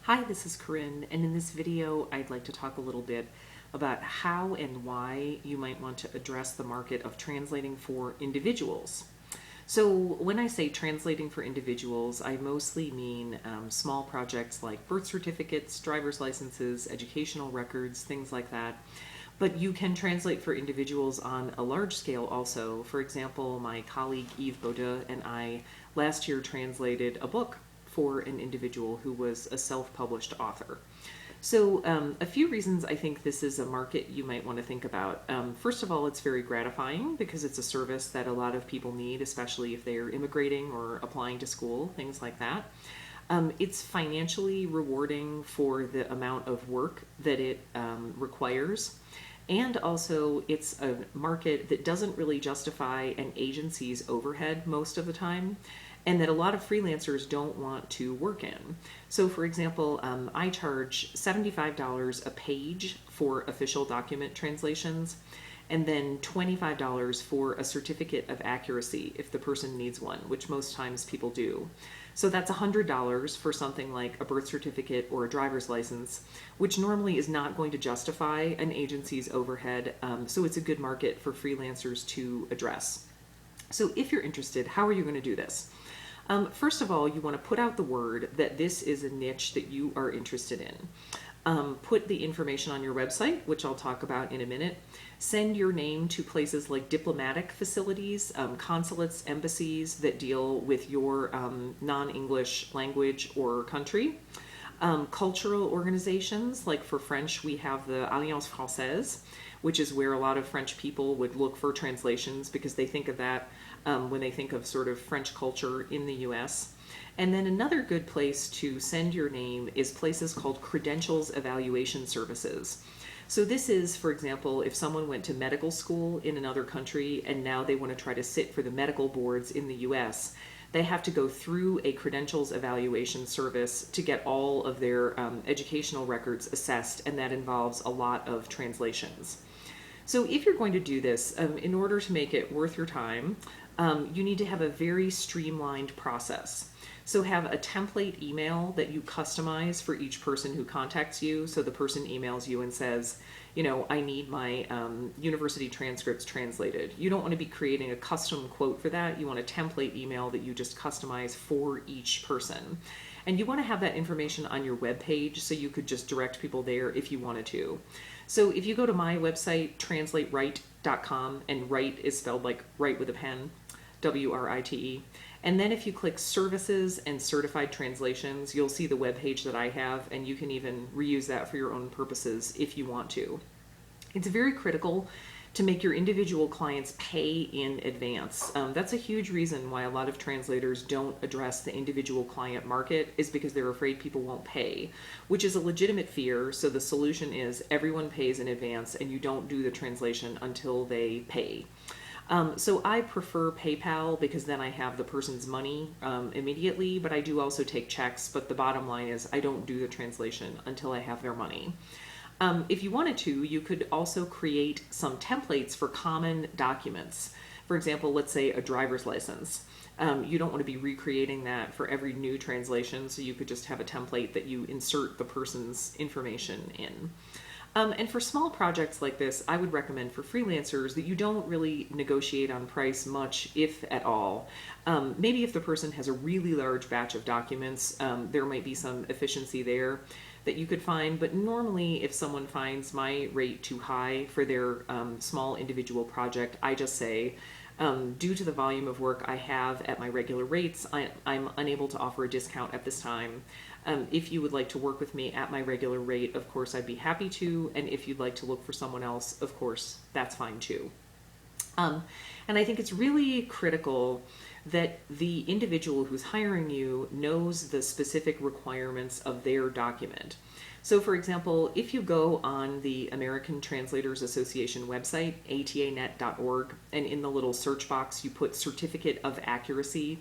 Hi, this is Corinne, and in this video I'd like to talk a little bit about how and why you might want to address the market of translating for individuals. So when I say translating for individuals, I mostly mean small projects like birth certificates, driver's licenses, educational records, things like that. But you can translate for individuals on a large scale also. For example, my colleague Yves Baudin and I last year translated a book for an individual who was a self-published author. So a few reasons I think this is a market you might want to think about. First of all, it's very gratifying because it's a service that a lot of people need, especially if they are immigrating or applying to school, things like that. It's financially rewarding for the amount of work that it requires. And also, it's a market that doesn't really justify an agency's overhead most of the time, and that a lot of freelancers don't want to work in. So for example, I charge $75 a page for official document translations, and then $25 for a certificate of accuracy if the person needs one, which most times people do. So that's $100 for something like a birth certificate or a driver's license, which normally is not going to justify an agency's overhead. So it's a good market for freelancers to address. So if you're interested, how are you going to do this? First of all, you want to put out the word that this is a niche that you are interested in. Put the information on your website, which I'll talk about in a minute. Send your name to places like diplomatic facilities, consulates, embassies that deal with your non-English language or country. Cultural organizations, like for French, we have the Alliance Française, which is where a lot of French people would look for translations because they think of that when they think of sort of French culture in the US. And then another good place to send your name is places called credentials evaluation services. So this is, for example, if someone went to medical school in another country and now they want to try to sit for the medical boards in the US, they have to go through a credentials evaluation service to get all of their educational records assessed, and that involves a lot of translations. So if you're going to do this, in order to make it worth your time, you need to have a very streamlined process. So have a template email that you customize for each person who contacts you. So the person emails you and says, you know, I need my university transcripts translated. You don't want to be creating a custom quote for that. You want a template email that you just customize for each person. And you want to have that information on your web page so you could just direct people there if you wanted to. So if you go to my website, translatewrite.com, and write is spelled like write with a pen, W-R-I-T-E. And then if you click services and certified translations, you'll see the web page that I have, and you can even reuse that for your own purposes if you want to. It's very critical to make your individual clients pay in advance. That's a huge reason why a lot of translators don't address the individual client market, is because they're afraid people won't pay, which is a legitimate fear. So the solution is everyone pays in advance and you don't do the translation until they pay. So I prefer PayPal because then I have the person's money immediately, but I do also take checks. But the bottom line is I don't do the translation until I have their money. If you wanted to, you could also create some templates for common documents. For example, let's say a driver's license. You don't want to be recreating that for every new translation, so you could just have a template that you insert the person's information in. And for small projects like this, I would recommend for freelancers that you don't really negotiate on price much, if at all. Maybe if the person has a really large batch of documents, there might be some efficiency there that you could find. But normally, if someone finds my rate too high for their small individual project, I just say, due to the volume of work I have at my regular rates, I'm unable to offer a discount at this time. If you would like to work with me at my regular rate, of course, I'd be happy to. And if you'd like to look for someone else, of course, that's fine too. And I think it's really critical that the individual who's hiring you knows the specific requirements of their document. So for example, if you go on the American Translators Association website, atanet.org, and in the little search box you put Certificate of Accuracy,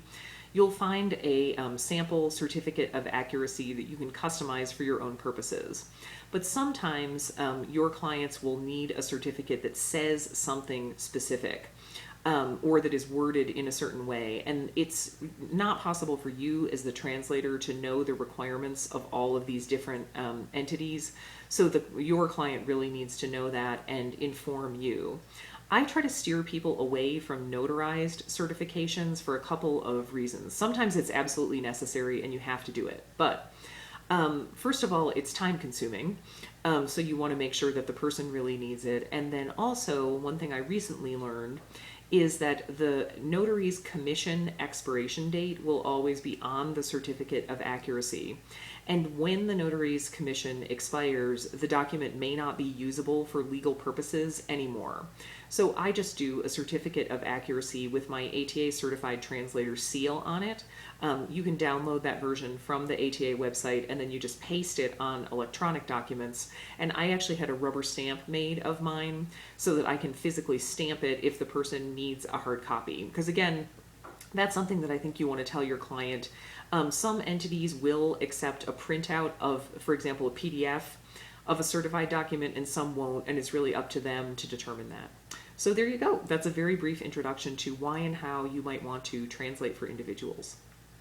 you'll find a sample certificate of accuracy that you can customize for your own purposes. But sometimes your clients will need a certificate that says something specific. or that is worded in a certain way. And it's not possible for you as the translator to know the requirements of all of these different entities. So your client really needs to know that and inform you. I try to steer people away from notarized certifications for a couple of reasons. Sometimes it's absolutely necessary and you have to do it. But first of all, it's time consuming. So you want to make sure that the person really needs it. And then also, one thing I recently learned is that the notary's commission expiration date will always be on the certificate of accuracy. And when the notary's commission expires, the document may not be usable for legal purposes anymore. So I just do a certificate of accuracy with my ATA certified translator seal on it. You can download that version from the ATA website and then you just paste it on electronic documents. And I actually had a rubber stamp made of mine so that I can physically stamp it if the person needs a hard copy. Because again, that's something that I think you want to tell your client. Some entities will accept a printout of, for example, a PDF of a certified document, and some won't, and it's really up to them to determine that. So there you go. That's a very brief introduction to why and how you might want to translate for individuals.